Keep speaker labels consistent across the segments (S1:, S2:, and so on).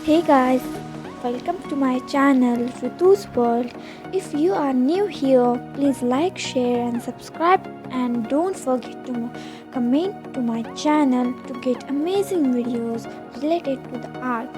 S1: Hey guys, welcome to my channel Rutu's World. If you are new here, please like, share and subscribe, and don't forget to comment to my channel to get amazing videos related to the art.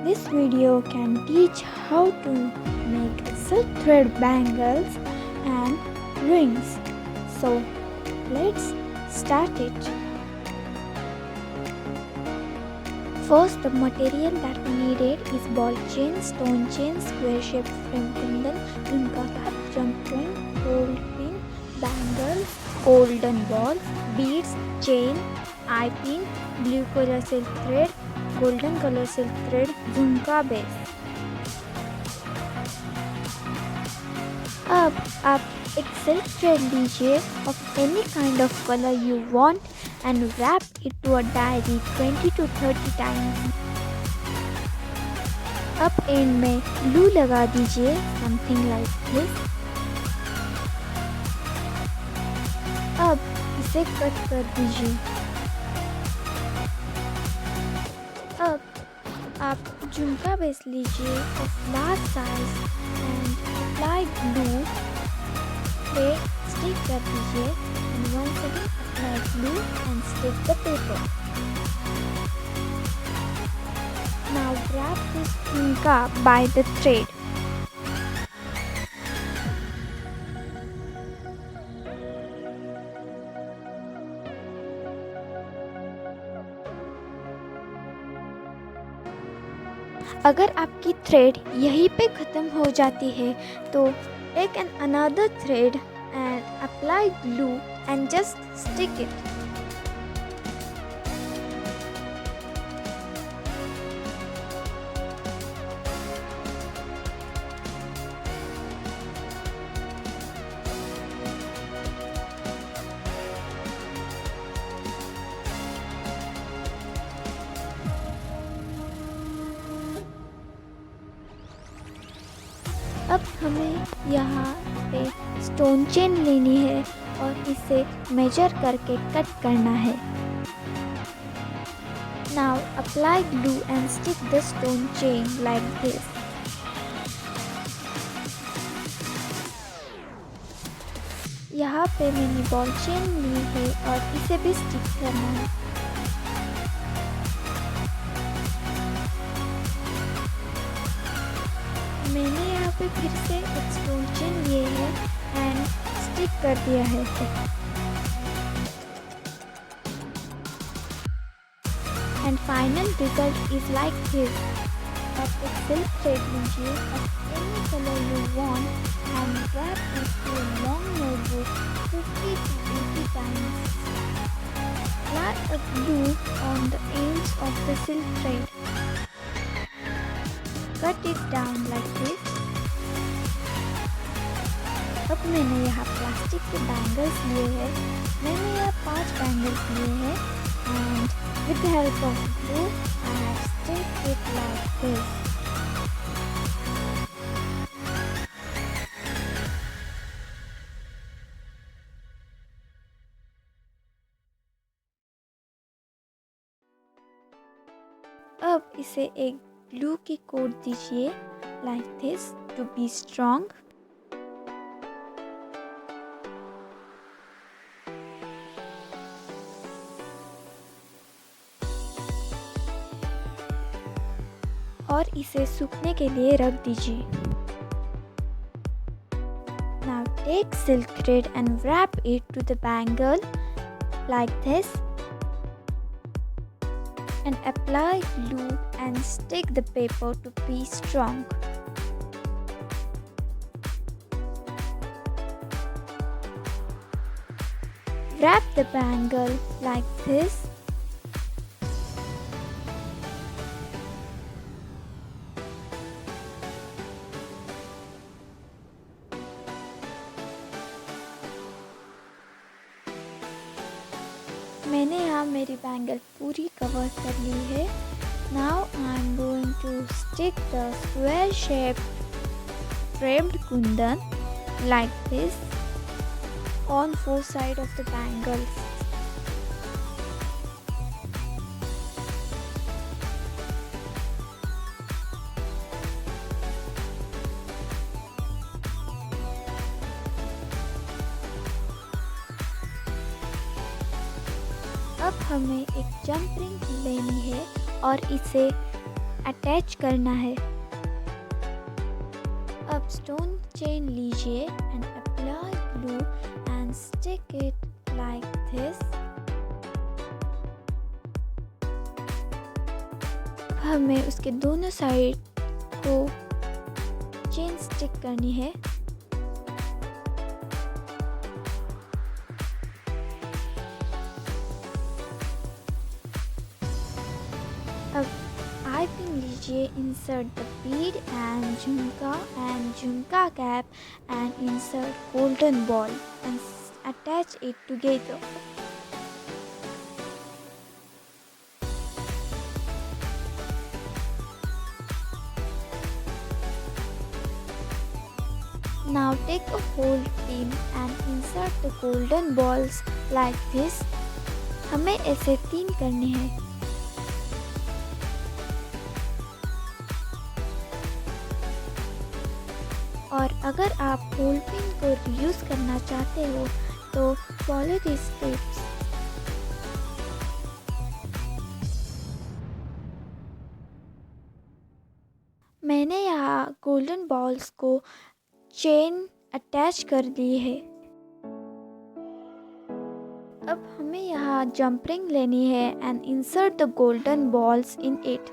S1: This video can teach how to make silk thread bangles and rings. So let's start it. First, the material that we needed is ball chain, stone chain, square shaped frame kundan, Jhumka cap, jump ring, Holdpin, bangles, golden balls, beads, chain, Eyepin, blue color silk thread, golden color silk thread, Jhumka base. अब आप एक silk thread लीजिए of any kind of color you want and wrap it to a diary 20 to 30 times. अब and में glue लगा दीजिए something like this. अब इसे कट कर दीजिए. अब आप झुमका बेस लीजिए of large size and apply glue. Thread stick कर दीजिए and once again apply glue and stick the paper. Now wrap this jhumka by the thread. अगर आपकी थ्रेड यहीं पे ख़त्म हो जाती है तो take another thread and apply glue and just stick it. अब हमें यहाँ पे स्टोन चेन लेनी है और इसे मेजर करके कट करना है. Now apply glue and stick the stone chain like this. यहाँ पे मैंने बॉल चेन ली है और इसे भी स्टिक करना है. मैंने यहाँ पे फिर से एक स्टोन चेन लिए है एंड स्टिक कर दिया है. And final result is like this. आप एक सिल्क थ्रेड लीजिए of any color you want and wrap it to a long notebook 50 to 80 times. Apply a glue on the ends of the silk thread. Cut it down like this. अब मैंने यहाँ plastic के bangles लिए हैं. मैंने यहाँ 5 bangles लिए हैं and with the help of glue I have stick it like this. अब इसे एक ग्लू की कोट दीजिए like this to be strong. और इसे सूखने के लिए रख दीजिए. Now take silk thread and wrap it to the bangle like this and apply glue and stick the paper to be strong. Wrap the bangle like this. मैंने यहाँ मेरी बैंगल पूरी कवर कर ली है. Now I am going to stick the square shaped framed kundan like this on 4 sides of the bangles. अब हमें एक jump ring लेनी है और इसे अटैच करना है। अब स्टोन चेन लीजिए and apply glue and stick it like this. हमें उसके दोनों साइड को चेन स्टिक करनी है। अब आई पिन लीजिए, insert the bead and Jhumka cap and insert golden ball and attach it together. Now take a Holdpin and insert the golden balls like this. हमें ऐसे 3 करने हैं। और अगर आप होल्डपिन को रीयूज करना चाहते हो तो फॉलो दिस टिप्स। मैंने यहाँ गोल्डन बॉल्स को चेन अटैच कर दी है। अब हमें यहाँ जंप रिंग लेनी है and insert the golden balls in it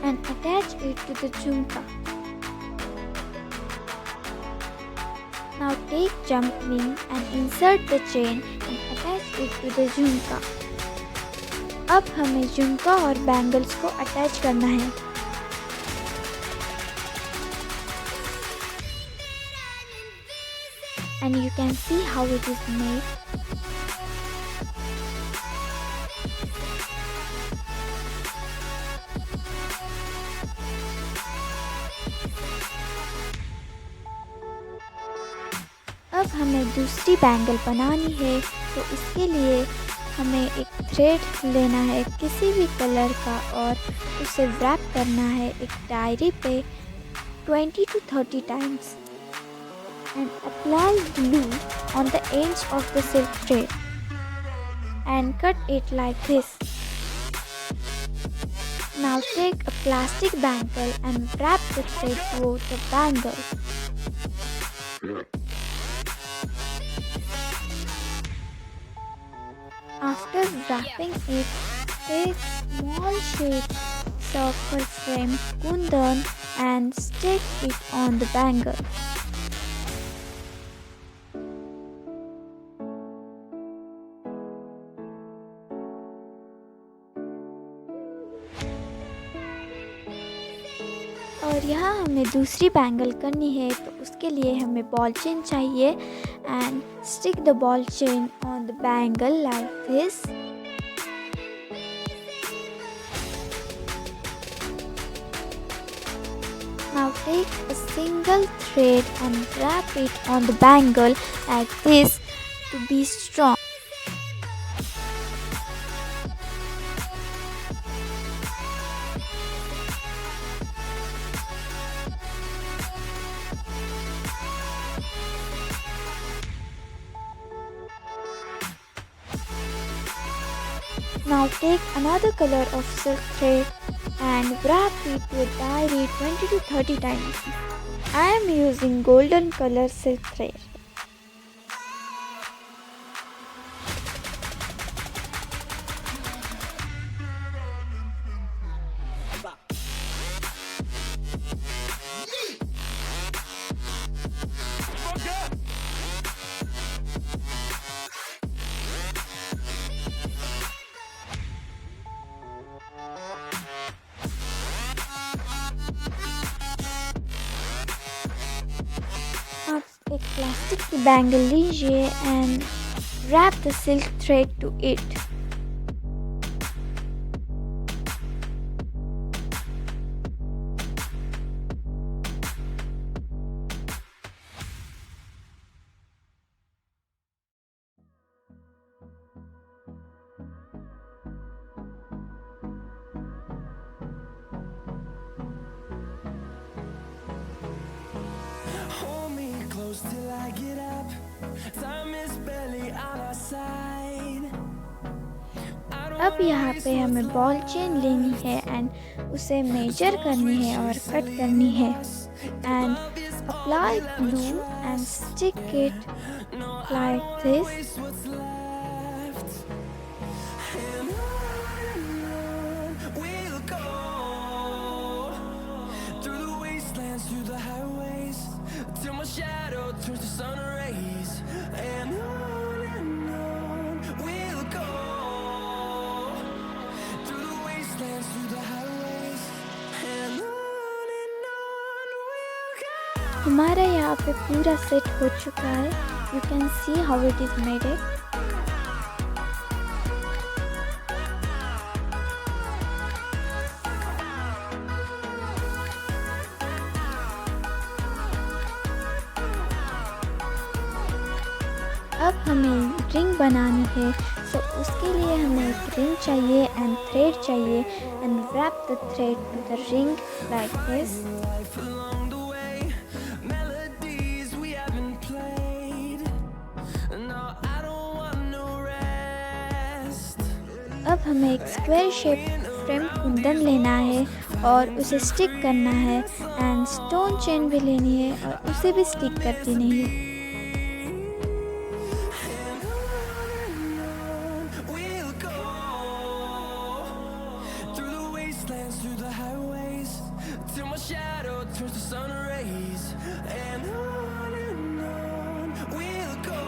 S1: and attach it to the Jhumka. Now take jump ring and insert the chain and attach it to the Jhumka. अब हमें झुमका और बैंगल्स को अटैच करना है। And you can see how it is made. अब हमें दूसरी बैंगल बनानी है, तो इसके लिए हमें एक थ्रेड लेना है किसी भी कलर का और उसे रैप करना है एक डायरी पे 20 to 30 times and apply glue on the ends of the silk thread and cut it like this. Now take a plastic bangle and wrap the thread through the bangle. After wrapping it, take small shaped circle frame kundan and stick it on the bangle. और यहाँ हमें दूसरी bangle करनी है, तो उसके लिए हमें बॉल चेन चाहिए and stick the ball chain on the bangle like this. Now take a single thread and wrap it on the bangle like this to be strong. Now take another color of silk thread and wrap it with diary 20 to 30 times. I am using golden color silk thread. आप एक plastic की bangle लीजिए and wrap the silk thread to it.
S2: Hold me close till I get up. Time is barely on our side.
S1: अब यहाँ पे हमें ball chain लेनी है एंड उसे मेजर करनी है और कट करनी है and apply glue and stick it like this.
S2: What's left? And on we'll go through the wastelands, through the highways, till my shadow turns to sun rays. And on we'll go through the wastelands, through the highways, and on we'll go.
S1: हमारा यहाँ पे पूरा set हो चुका है. You can see how it is made it. अब हमें ring बनानी है. सो उसके लिए हमें एक रिंग चाहिए एंड थ्रेड चाहिए and wrap the thread to the ring like this.
S2: Life along the way, melodies we haven't played. No, I don't want no rest.
S1: अब हमें एक स्क्वायर शेप फ्रेम कुंदन लेना है और उसे स्टिक करना है एंड स्टोन चेन भी लेनी है और उसे भी स्टिक कर देनी है.
S2: We'll go through the wastelands, through the highways, till my shadow turns to sun rays. And on we'll go.